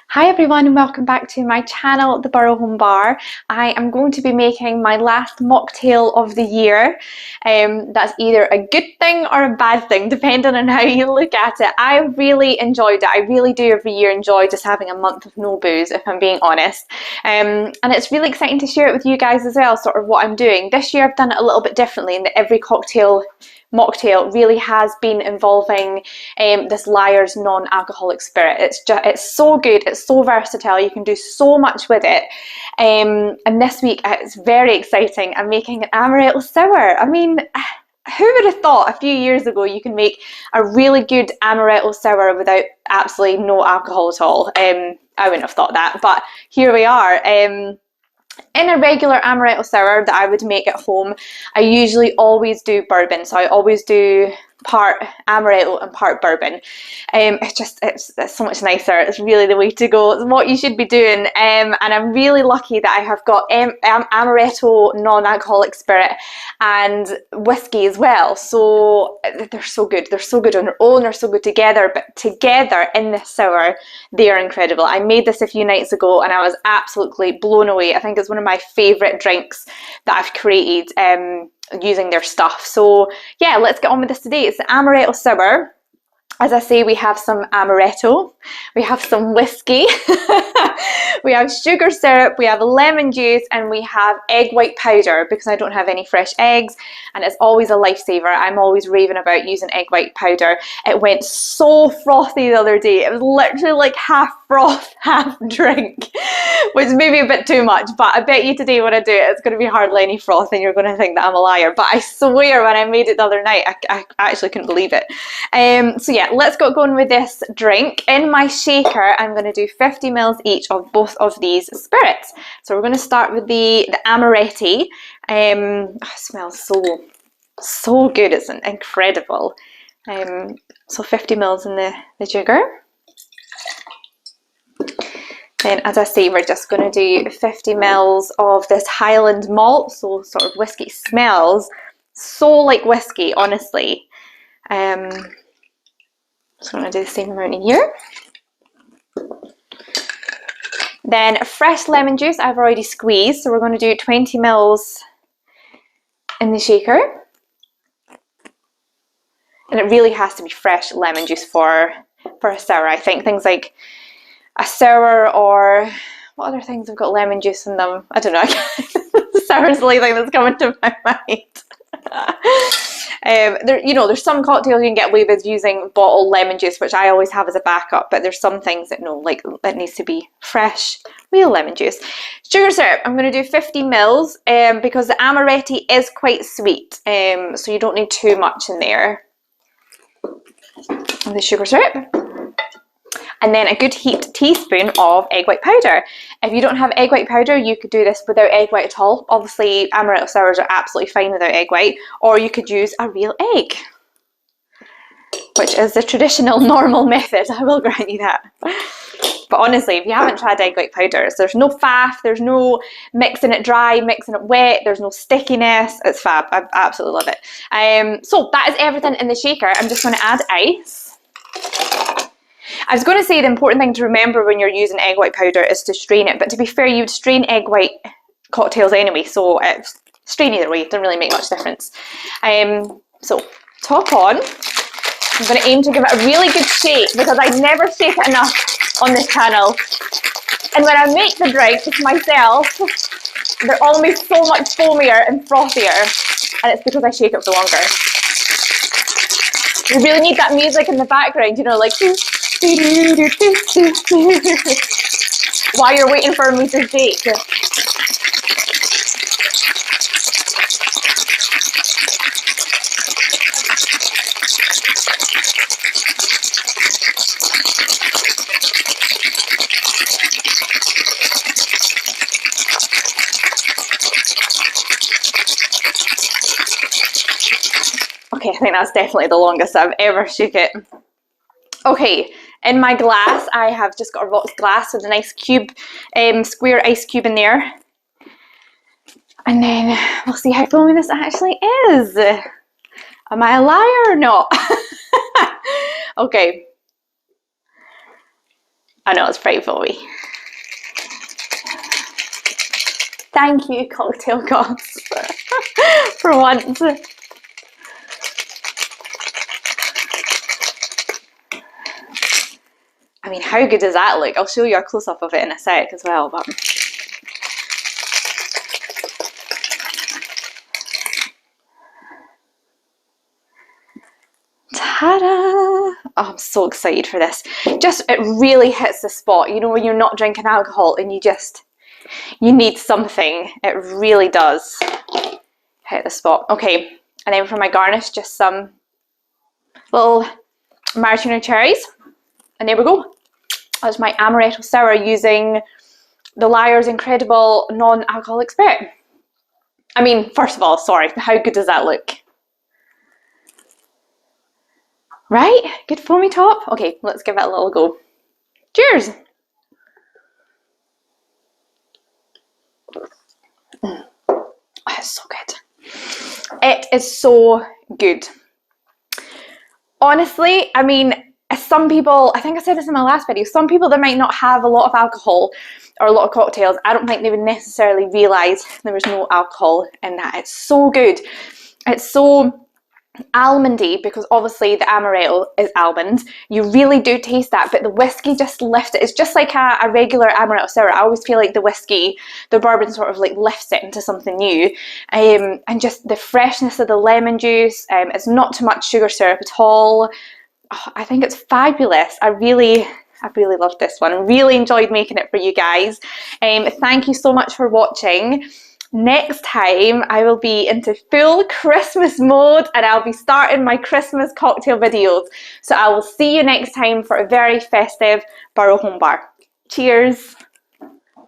Hi everyone and welcome back to my channel, The Burrow Home Bar. I am going to be making my last mocktail of the year. That's either a good thing or a bad thing, depending on how you look at it. I really enjoyed it. I really do every year enjoy just having a month of no booze, if I'm being honest. And it's really exciting to share it with you guys as well, sort of what I'm doing. This year I've done it a little bit differently in that every mocktail really has been involving this Lyre's non-alcoholic spirit. It's so good, it's so versatile, you can do so much with it. And this week it's very exciting. I'm making an Amaretto sour. I mean, who would have thought a few years ago you can make a really good Amaretto sour without absolutely no alcohol at all? I wouldn't have thought that, but here we are. In a regular Amaretto sour that I would make at home, I usually always do bourbon. So I always do part Amaretto and part bourbon. It's so much nicer. It's really the way to go. It's what you should be doing. And I'm really lucky that I have got Amaretto non-alcoholic spirit and whiskey as well. So they're so good. They're so good on their own. They're so good together. But together in this sour, they are incredible. I made this a few nights ago and I was absolutely blown away. I think it's one of my favourite drinks that I've created using their stuff. So yeah, let's get on with this today. It's the Amaretto sour. As I say, we have some Amaretto, we have some whiskey, we have sugar syrup, we have lemon juice, and we have egg white powder because I don't have any fresh eggs, and it's always a lifesaver. I'm always raving about using egg white powder. It went so frothy the other day. It was literally like half froth, half drink, which may be a bit too much, but I bet you today when I do it, it's going to be hardly any froth and you're going to think that I'm a liar. But I swear when I made it the other night, I actually couldn't believe it. So yeah, let's get going with this drink. In my shaker, I'm going to do 50 ml each of both of these spirits. So we're going to start with the Amaretti. It smells so good. It's incredible. So 50 ml in the jigger. Then, as I say, we're just going to do 50 ml of this Highland malt, so sort of whiskey. Smells so like whiskey, honestly. So I'm going to do the same amount in here. Then fresh lemon juice I've already squeezed, so we're going to do 20 ml in the shaker. And it really has to be fresh lemon juice for a sour. I think things like a sour, or what other things have got lemon juice in them? I don't know. The sour is the only thing that's coming to my mind. There's some cocktails you can get away with using bottled lemon juice, which I always have as a backup, but there's some things that like it needs to be fresh real lemon juice. Sugar syrup, I'm going to do 50 ml because the Amaretti is quite sweet, so you don't need too much in there. And the sugar syrup. And then a good heaped teaspoon of egg white powder. If you don't have egg white powder, you could do this without egg white at all. Obviously, Amaretto sours are absolutely fine without egg white, or you could use a real egg, which is the traditional normal method, I will grant you that. But honestly, if you haven't tried egg white powders, there's no faff, there's no mixing it dry, mixing it wet, there's no stickiness. It's fab. I absolutely love it. So that is everything in the shaker. I'm just going to add ice. I was going to say the important thing to remember when you're using egg white powder is to strain it, but to be fair, you'd strain egg white cocktails anyway, so strain either way, it doesn't really make much difference. So top on, I'm going to aim to give it a really good shake because I never shake it enough on this channel. And when I make the drinks myself, they're always so much foamier and frothier, and it's because I shake it for longer. You really need that music in the background, like while you're waiting for me to shake. Okay, I think that's definitely the longest I've ever shook it. Okay, in my glass, I have just got a rocks glass with a nice cube, square ice cube in there. And then we'll see how foamy this actually is. Am I a liar or not? Okay. I know it's pretty foamy. Thank you, cocktail gods, for once. I mean, how good does that look? I'll show you a close-up of it in a sec as well, but... Ta-da! Oh, I'm so excited for this. Just, it really hits the spot. You know, when you're not drinking alcohol and you need something. It really does hit the spot. Okay, and then for my garnish, just some little maraschino cherries. And there we go. That's my Amaretto sour using the Lyre's incredible non-alcoholic spirit. I mean, first of all, sorry, how good does that look? Right? Good foamy top? Okay, let's give it a little go. Cheers! Oh, it's so good. It is so good. Honestly, I mean, some people, I think I said this in my last video, some people that might not have a lot of alcohol or a lot of cocktails, I don't think they would necessarily realise there was no alcohol in that. It's so good. It's so almondy because obviously the Amaretto is almond. You really do taste that, but the whiskey just lifts it. It's just like a regular Amaretto sour. I always feel like the whiskey, the bourbon sort of like lifts it into something new. And just the freshness of the lemon juice. It's not too much sugar syrup at all. Oh, I think it's fabulous. I really loved this one. I really enjoyed making it for you guys. Thank you so much for watching. Next time I will be into full Christmas mode and I'll be starting my Christmas cocktail videos. So I will see you next time for a very festive Burrow Home Bar. Cheers!